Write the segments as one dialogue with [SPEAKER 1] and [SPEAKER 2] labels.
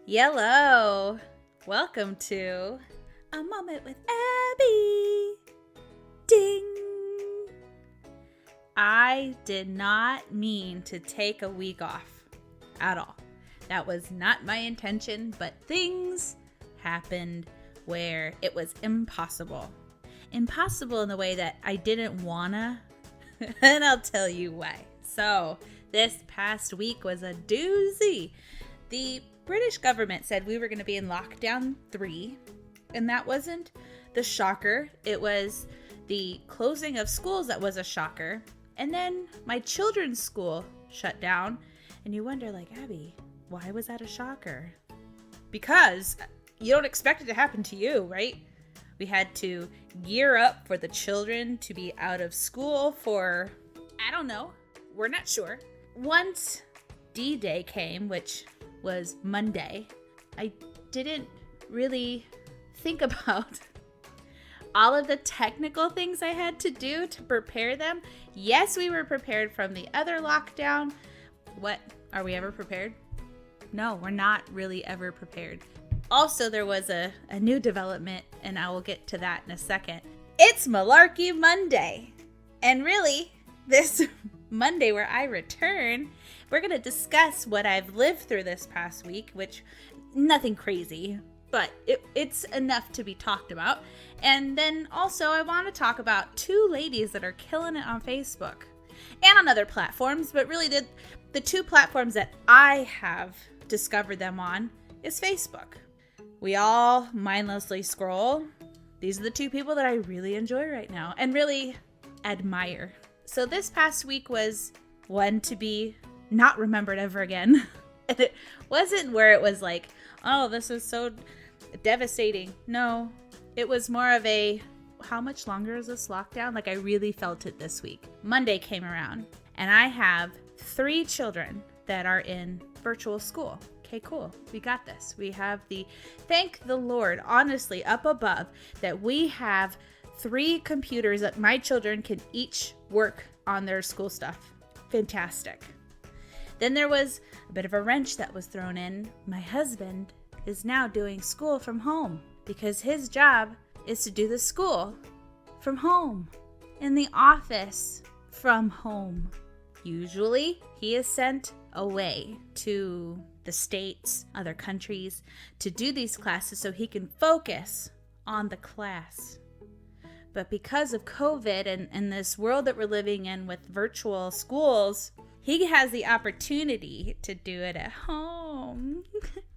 [SPEAKER 1] Yellow. Welcome to A Moment with Abby. Ding. I did not mean to take a week off at all. That was not my intention, but things happened where it was impossible. Impossible in the way that I didn't wanna, and I'll tell you why. So, this past week was a doozy. The British government said we were going to be in lockdown 3, and that wasn't the shocker. It was the closing of schools that was a shocker. And then my children's school shut down, and you wonder, like, Abby, why was that a shocker? Because you don't expect it to happen to you, right? We had to gear up for the children to be out of school for, I don't know, we're not sure. Once D-Day came, which was Monday, I didn't really think about all of the technical things I had to do to prepare them. Yes, we were prepared from the other lockdown. What? Are we ever prepared? No, we're not really ever prepared. Also, there was a new development, and I will get to that in a second. It's Malarkey Monday. And really, this Monday where I return, we're going to discuss what I've lived through this past week, which nothing crazy, but it's enough to be talked about. And then also I want to talk about 2 ladies that are killing it on Facebook and on other platforms, but really the 2 platforms that I have discovered them on is Facebook. We all mindlessly scroll. These are the 2 people that I really enjoy right now and really admire. So this past week was one to be not remembered ever again. And it wasn't where it was like, oh, this is so devastating. No, it was more of a, how much longer is this lockdown? Like, I really felt it this week. Monday came around, and I have 3 children that are in virtual school. Okay, cool. We got this. We have thank the Lord, honestly, up above, that we have 3 computers that my children can each work on their school stuff. Fantastic. Then there was a bit of a wrench that was thrown in. My husband is now doing school from home because his job is to do the school from home, in the office from home. Usually, he is sent away to the States, other countries, to do these classes so he can focus on the class. But because of COVID and this world that we're living in with virtual schools, he has the opportunity to do it at home.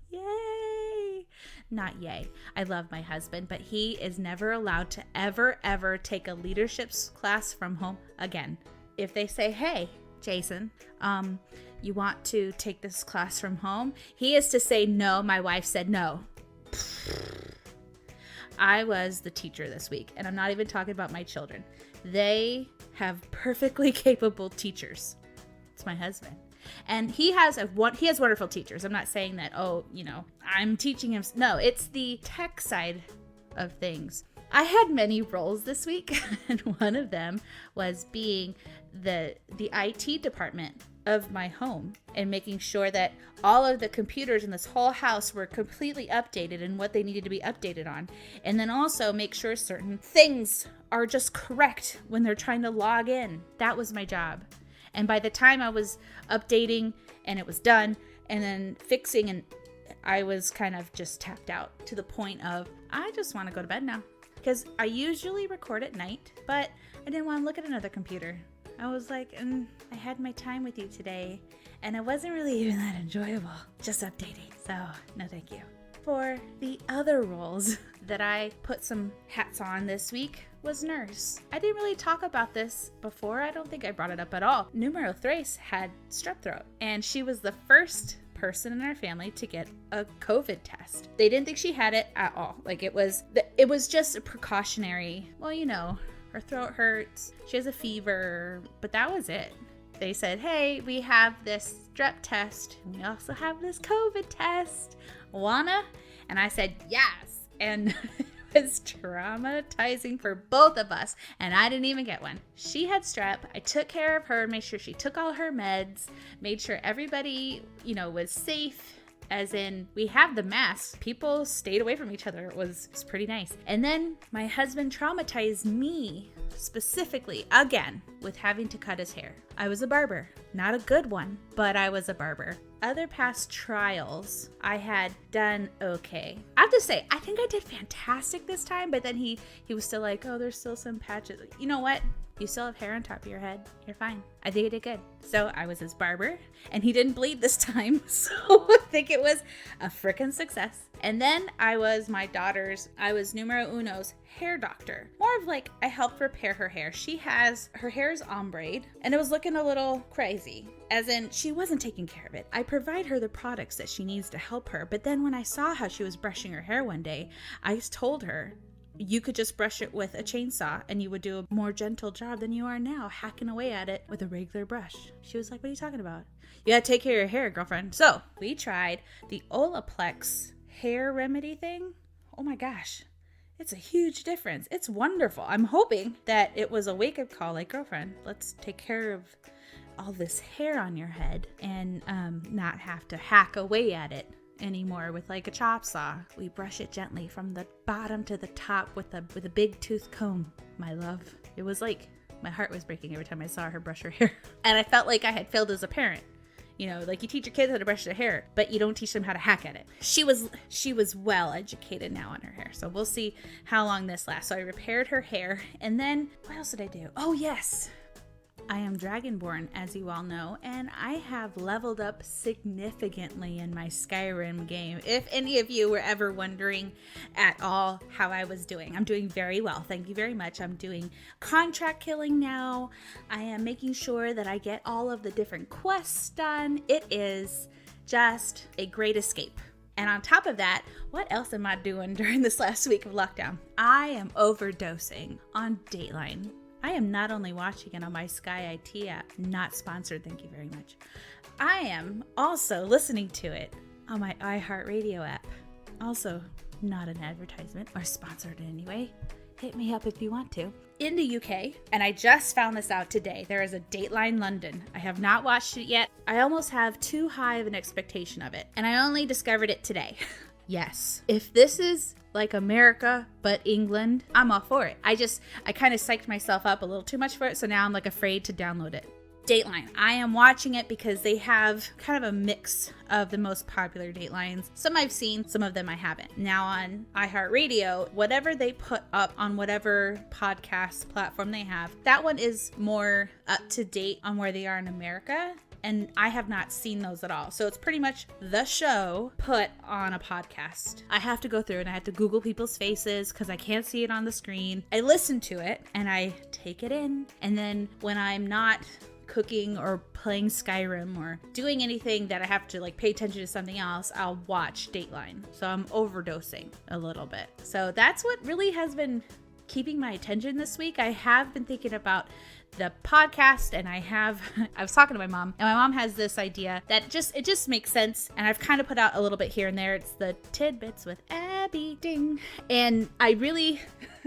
[SPEAKER 1] Yay! Not yay. I love my husband, but he is never allowed to ever take a leadership class from home again. If they say, hey, Jason, you want to take this class from home? He is to say no. My wife said no. I was the teacher this week, and I'm not even talking about my children. They have perfectly capable teachers. It's my husband. And he has wonderful teachers. I'm not saying that, I'm teaching him. No, it's the tech side of things. I had many roles this week, and one of them was being the IT department of my home and making sure that all of the computers in this whole house were completely updated and what they needed to be updated on. And then also make sure certain things are just correct when they're trying to log in. That was my job. And by the time I was updating and it was done and then fixing, and I was kind of just tapped out to the point of, I just want to go to bed now. Because I usually record at night, but I didn't want to look at another computer. I was like, I had my time with you today, and it wasn't really even that enjoyable, just updating. So, no thank you. For the other roles that I put some hats on this week was nurse. I didn't really talk about this before. I don't think I brought it up at all. Numero Thrace had strep throat, and she was the first person in our family to get a COVID test. They didn't think she had it at all. Like, it was just a precautionary, her throat hurts, she has a fever, but that was it. They said, hey, we have this strep test, and we also have this COVID test. Wanna? And I said, yes. And it was traumatizing for both of us, and I didn't even get one. She had strep. I took care of her, made sure she took all her meds, made sure everybody, was safe as in we have the masks. People stayed away from each other. It's pretty nice. And then my husband traumatized me specifically again with having to cut his hair. I was a barber, not a good one, but I was a barber. Other past trials, I had done okay. I have to say, I think I did fantastic this time, but then he was still like, oh, there's still some patches. You know what? You still have hair on top of your head. You're fine. I think I did good. So I was his barber, and he didn't bleed this time. So I think it was a frickin' success. And then I was numero uno's hair doctor. More of like, I helped repair her hair. Her hair is ombre, and it was looking a little crazy. As in, she wasn't taking care of it. I provide her the products that she needs to help her. But then when I saw how she was brushing her hair one day, I told her, you could just brush it with a chainsaw and you would do a more gentle job than you are now, hacking away at it with a regular brush. She was like, what are you talking about? You gotta take care of your hair, girlfriend. So we tried the Olaplex hair remedy thing. Oh my gosh. It's a huge difference. It's wonderful. I'm hoping that it was a wake-up call, like, girlfriend, let's take care of all this hair on your head and not have to hack away at it anymore with like a chop saw. We brush it gently from the bottom to the top with a big tooth comb, my love. It was like my heart was breaking every time I saw her brush her hair. And I felt like I had failed as a parent. You know, like you teach your kids how to brush their hair, but you don't teach them how to hack at it. She was well educated now on her hair. So we'll see how long this lasts. So I repaired her hair. And then what else did I do? Oh yes. I am Dragonborn, as you all know, and I have leveled up significantly in my Skyrim game. If any of you were ever wondering at all how I was doing, I'm doing very well. Thank you very much. I'm doing contract killing now. I am making sure that I get all of the different quests done. It is just a great escape. And on top of that, what else am I doing during this last week of lockdown? I am overdosing on Dateline. I am not only watching it on my Sky IT app, not sponsored, thank you very much. I am also listening to it on my iHeartRadio app. Also, not an advertisement or sponsored in any way. Hit me up if you want to. In the UK, and I just found this out today, there is a Dateline London. I have not watched it yet. I almost have too high of an expectation of it, and I only discovered it today. Yes. If this is like America, but England, I'm all for it. I kind of psyched myself up a little too much for it, so now I'm like afraid to download it. Dateline. I am watching it because they have kind of a mix of the most popular Datelines. Some I've seen, some of them I haven't. Now on iHeartRadio, whatever they put up on whatever podcast platform they have, that one is more up to date on where they are in America. And I have not seen those at all. So it's pretty much the show put on a podcast. I have to go through and I have to Google people's faces because I can't see it on the screen. I listen to it and I take it in. And then when I'm not cooking or playing Skyrim or doing anything that I have to like pay attention to something else, I'll watch Dateline. So I'm overdosing a little bit. So that's what really has been keeping my attention this week. I have been thinking about the podcast, and I was talking to my mom, and my mom has this idea that it just makes sense, and I've kind of put out a little bit here and there. It's the tidbits with Abby Ding, and I really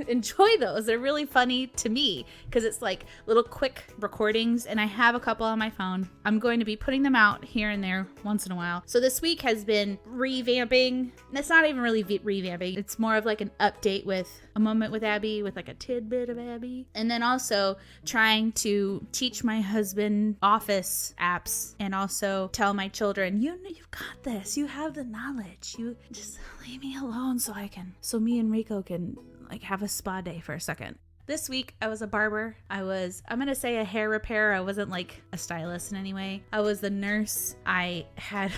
[SPEAKER 1] enjoy those. They're really funny to me because it's like little quick recordings, and I have a couple on my phone. I'm going to be putting them out here and there once in a while. So this week has been revamping. It's not even really revamping. It's more of like an update with a moment with Abby, with like a tidbit of Abby, and then also trying to teach my husband Office apps and also tell my children, you've got this. You have the knowledge. You just leave me alone so me and Rico can like have a spa day for a second. This week, I was a barber. I'm going to say a hair repairer. I wasn't like a stylist in any way. I was the nurse. I have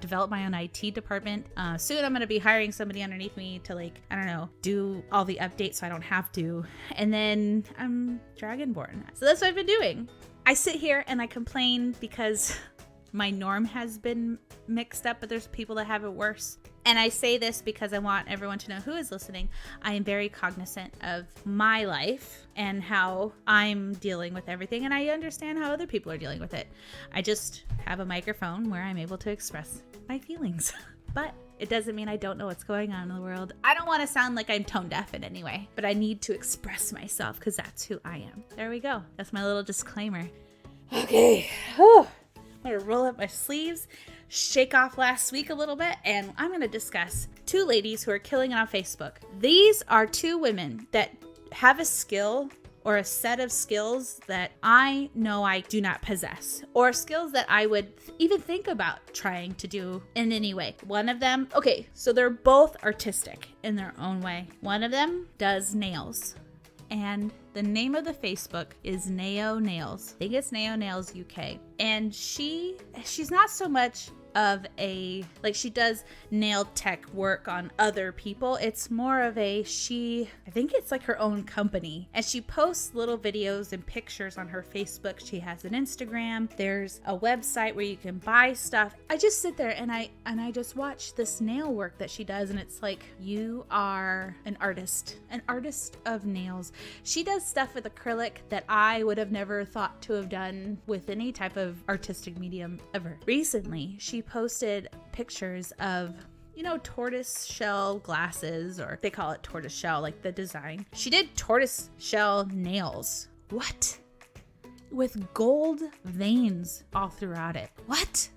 [SPEAKER 1] developed my own IT department. Soon I'm going to be hiring somebody underneath me to like, I don't know, do all the updates so I don't have to. And then I'm Dragonborn. So that's what I've been doing. I sit here and I complain because my norm has been mixed up, but there's people that have it worse. And I say this because I want everyone to know who is listening. I am very cognizant of my life and how I'm dealing with everything. And I understand how other people are dealing with it. I just have a microphone where I'm able to express my feelings. But it doesn't mean I don't know what's going on in the world. I don't want to sound like I'm tone deaf in any way, but I need to express myself because that's who I am. There we go. That's my little disclaimer. Okay. going to roll up my sleeves, shake off last week a little bit, and I'm going to discuss two ladies who are killing it on Facebook. These are two women that have a skill or a set of skills that I know I do not possess, or skills that I would even think about trying to do in any way. One of them, okay, so they're both artistic in their own way. One of them does nails, and the name of the Facebook is Nao Nails. I think it's Nao Nails UK. And she's not so much of a, like, she does nail tech work on other people. It's more of I think it's like her own company. And she posts little videos and pictures on her Facebook. She has an Instagram. There's a website where you can buy stuff. I just sit there and I just watch this nail work that she does, and it's like, you are an artist of nails. She does stuff with acrylic that I would have never thought to have done with any type of artistic medium ever. Recently, she posted pictures of, tortoise shell glasses, or they call it tortoise shell, like the design. She did tortoise shell nails. What? With gold veins all throughout it. What?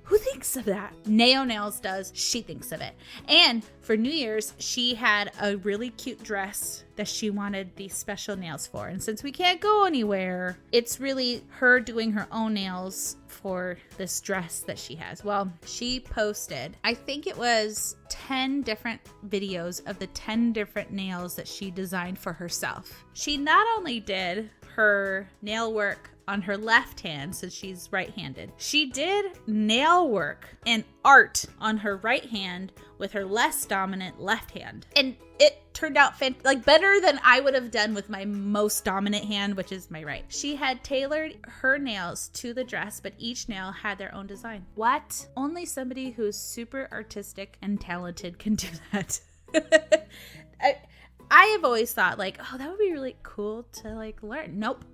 [SPEAKER 1] Who thinks of that? Nao Nails does. She thinks of it. And for New Year's, she had a really cute dress that she wanted these special nails for. And since we can't go anywhere, it's really her doing her own nails for this dress that she has. Well, she posted, I think it was 10 different videos of the 10 different nails that she designed for herself. She not only did her nail work on her left hand, since she's right-handed, she did nail work and art on her right hand with her less dominant left hand. And it turned out better than I would have done with my most dominant hand, which is my right. She had tailored her nails to the dress, but each nail had their own design. What? Only somebody who's super artistic and talented can do that. I have always thought, like, oh, that would be really cool to, like, learn. Nope.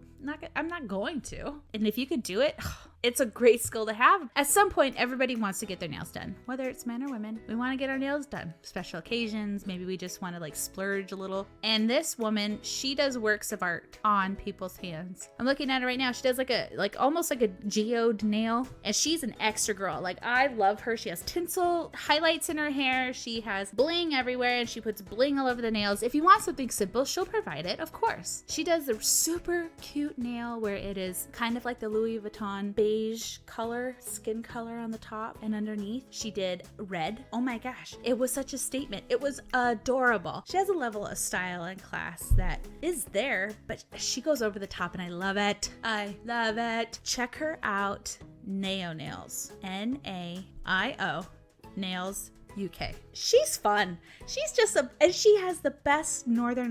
[SPEAKER 1] I'm not going to. And if you could do it, it's a great skill to have. At some point, everybody wants to get their nails done, whether it's men or women. We want to get our nails done. Special occasions, maybe we just want to like splurge a little. And this woman, she does works of art on people's hands. I'm looking at her right now. She does almost like a geode nail, and she's an extra girl. Like, I love her. She has tinsel highlights in her hair. She has bling everywhere, and she puts bling all over the nails. If you want something simple, she'll provide it, of course. She does the super cute nail where it is kind of like the Louis Vuitton beige color, skin color on the top, and underneath she did red. Oh my gosh, it was such a statement. It was adorable. She has a level of style and class that is there, but she goes over the top, and I love it. I love it. Check her out. Nao Nails, N-A-I-O Nails UK. She's fun. She's just and she has the best northern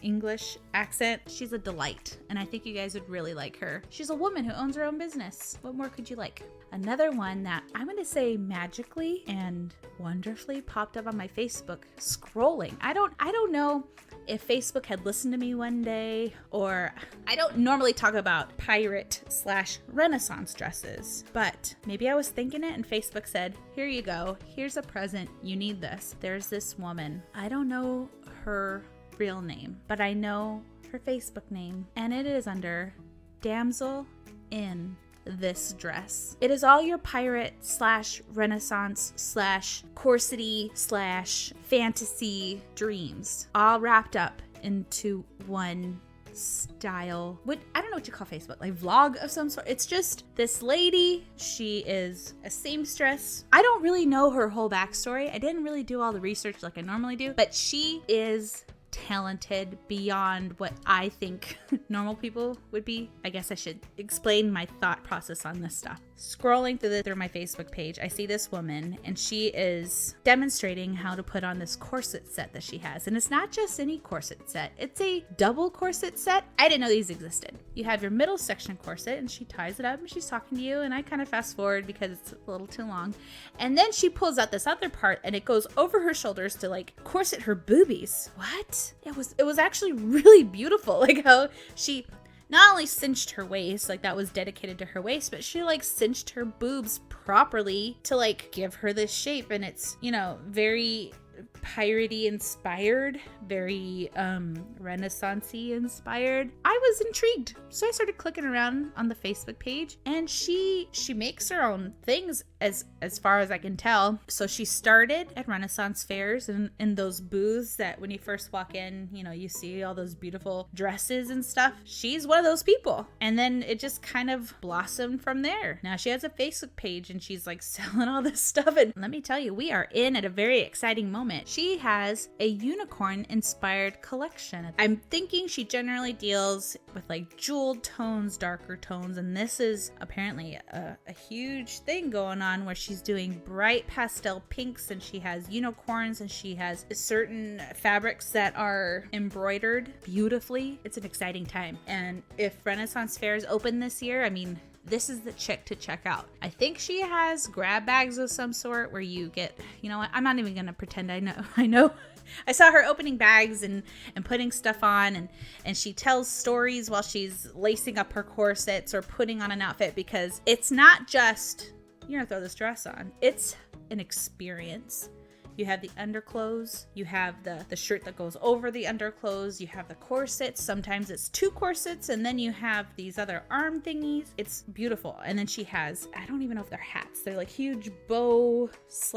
[SPEAKER 1] English accent. She's a delight, and I think you guys would really like her. She's a woman who owns her own business. What more could you like? Another one that I'm going to say magically and wonderfully popped up on my Facebook scrolling. I don't know if Facebook had listened to me one day, or I don't normally talk about pirate/Renaissance dresses, but maybe I was thinking it and Facebook said, here you go. Here's a present. You need this. There's this woman. I don't know her real name, but I know her Facebook name, and it is under Damsel in This Dress. It is all your pirate/Renaissance/corsety/fantasy dreams, all wrapped up into one style. I don't know what you call Facebook, like vlog of some sort. It's just this lady. She is a seamstress. I don't really know her whole backstory. I didn't really do all the research like I normally do, but she is talented beyond what I think normal people would be. I guess I should explain my thought process on this stuff. Scrolling through my Facebook page, I see this woman, and she is demonstrating how to put on this corset set that she has. And it's not just any corset set. It's a double corset set. I didn't know these existed. You have your middle section corset, and she ties it up, and she's talking to you, and I kind of fast forward because it's a little too long. And then she pulls out this other part, and it goes over her shoulders to like corset her boobies. What? It was actually really beautiful. Like how she not only cinched her waist, like that was dedicated to her waist, but she like cinched her boobs properly to like give her this shape. And it's, very piratey inspired, very Renaissance-y inspired. I was intrigued, so I started clicking around on the Facebook page, and she makes her own things as far as I can tell. So she started at Renaissance fairs and in those booths that when you first walk in, you see all those beautiful dresses and stuff. She's one of those people, and then it just kind of blossomed from there. Now she has a Facebook page and she's like selling all this stuff, and let me tell you, we are in at a very exciting moment. She has a unicorn inspired collection. I'm thinking she generally deals with like jeweled tones, darker tones, and this is apparently a huge thing going on where she's doing bright pastel pinks, and she has unicorns, and she has certain fabrics that are embroidered beautifully. It's an exciting time, and if Renaissance fairs open this year, I mean, this is the chick to check out. I think she has grab bags of some sort where you get, you know what, I'm not even gonna pretend I know. I saw her opening bags and putting stuff on, and she tells stories while she's lacing up her corsets or putting on an outfit, because it's not just, you're gonna throw this dress on. It's an experience. You have the underclothes, you have the shirt that goes over the underclothes, you have the corsets. Sometimes it's 2 corsets, and then you have these other arm thingies. It's beautiful. And then she has, I don't even know if they're hats. They're like huge bow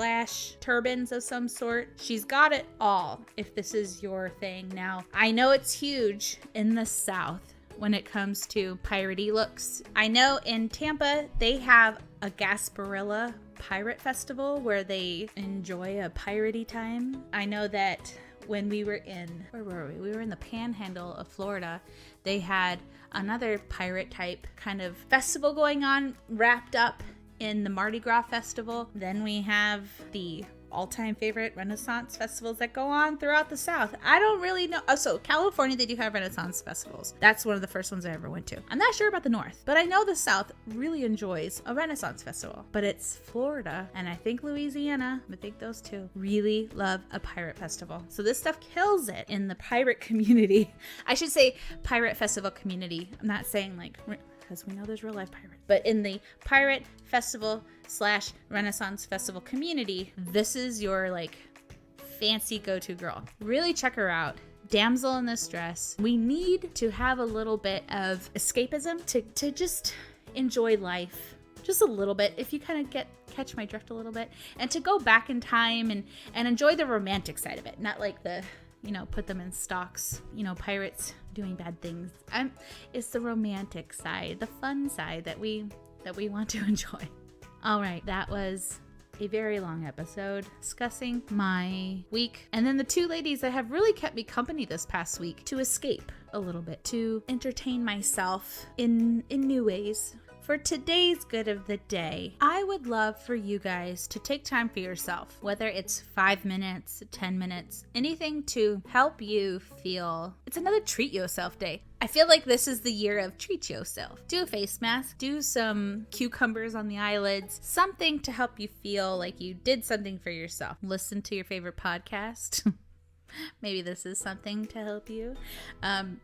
[SPEAKER 1] / turbans of some sort. She's got it all, if this is your thing. Now, I know it's huge in the South when it comes to piratey looks. I know in Tampa, they have a Gasparilla Pirate Festival where they enjoy a piratey time. I know that when we were in, where were we? We were in the panhandle of Florida. They had another pirate type kind of festival going on, wrapped up in the Mardi Gras festival. Then we have the all-time favorite Renaissance festivals that go on throughout the South. I don't really know. Oh, so California, they do have Renaissance festivals. That's one of the first ones I ever went to. I'm not sure about the North, but I know the South really enjoys a Renaissance festival. But it's Florida, and I think Louisiana, I think those two, really love a pirate festival. So this stuff kills it in the pirate community. I should say pirate festival community. I'm not saying like, because we know there's real life pirates. But in the pirate festival / Renaissance festival community, this is your like fancy go-to girl. Really check her out. Damsel in this dress. We need to have a little bit of escapism to just enjoy life. Just a little bit, if you kind of catch my drift a little bit, and to go back in time and enjoy the romantic side of it, not like the, put them in stocks, pirates doing bad things. It's the romantic side, the fun side that we want to enjoy. All right, that was a very long episode discussing my week, and then the 2 ladies that have really kept me company this past week to escape a little bit, to entertain myself in new ways. For today's good of the day, I would love for you guys to take time for yourself, whether it's 5 minutes, 10 minutes, anything to help you feel it's another treat yourself day. I feel like this is the year of treat yourself. Do a face mask, do some cucumbers on the eyelids, something to help you feel like you did something for yourself. Listen to your favorite podcast. Maybe this is something to help you.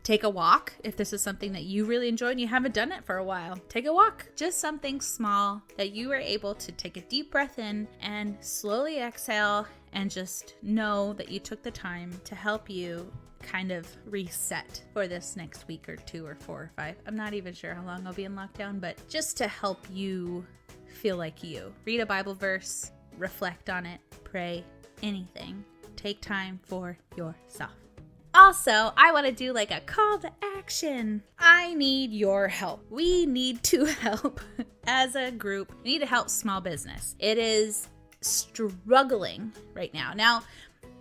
[SPEAKER 1] Take a walk if this is something that you really enjoy and you haven't done it for a while. Take a walk. Just something small that you were able to take a deep breath in and slowly exhale, and just know that you took the time to help you kind of reset for this next week or 2 or 4 or 5. I'm not even sure how long I'll be in lockdown, but just to help you feel like you. Read a Bible verse, reflect on it, pray, anything. Take time for yourself. Also, I want to do like a call to action. I need your help. We need to help as a group. We need to help small business. It is struggling right now. Now,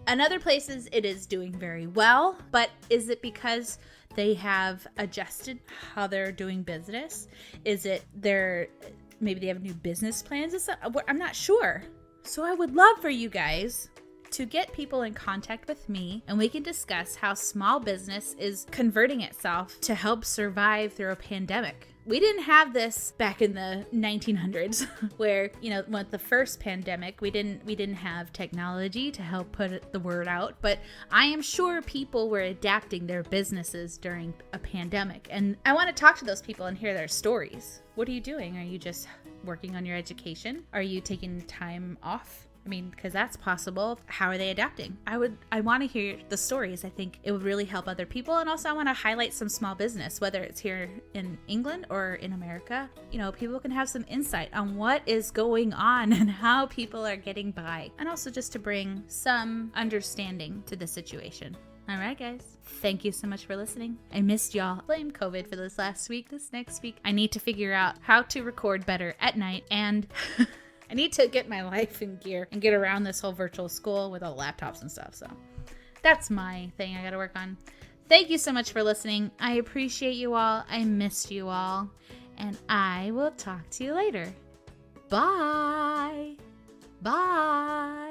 [SPEAKER 1] in other places, it is doing very well, but is it because they have adjusted how they're doing business? Is it maybe they have new business plans? I'm not sure. So I would love for you guys to get people in contact with me, and we can discuss how small business is converting itself to help survive through a pandemic. We didn't have this back in the 1900s where, with the first pandemic, we didn't have technology to help put the word out, but I am sure people were adapting their businesses during a pandemic. And I want to talk to those people and hear their stories. What are you doing? Are you just working on your education? Are you taking time off I mean, because that's possible. How are they adapting? I want to hear the stories. I think it would really help other people. And also I want to highlight some small business, whether it's here in England or in America. You know, people can have some insight on what is going on and how people are getting by. And also just to bring some understanding to the situation. All right, guys. Thank you so much for listening. I missed y'all. Blame COVID for this last week. This next week, I need to figure out how to record better at night, and I need to get my life in gear and get around this whole virtual school with all laptops and stuff. So that's my thing I got to work on. Thank you so much for listening. I appreciate you all. I missed you all. And I will talk to you later. Bye. Bye.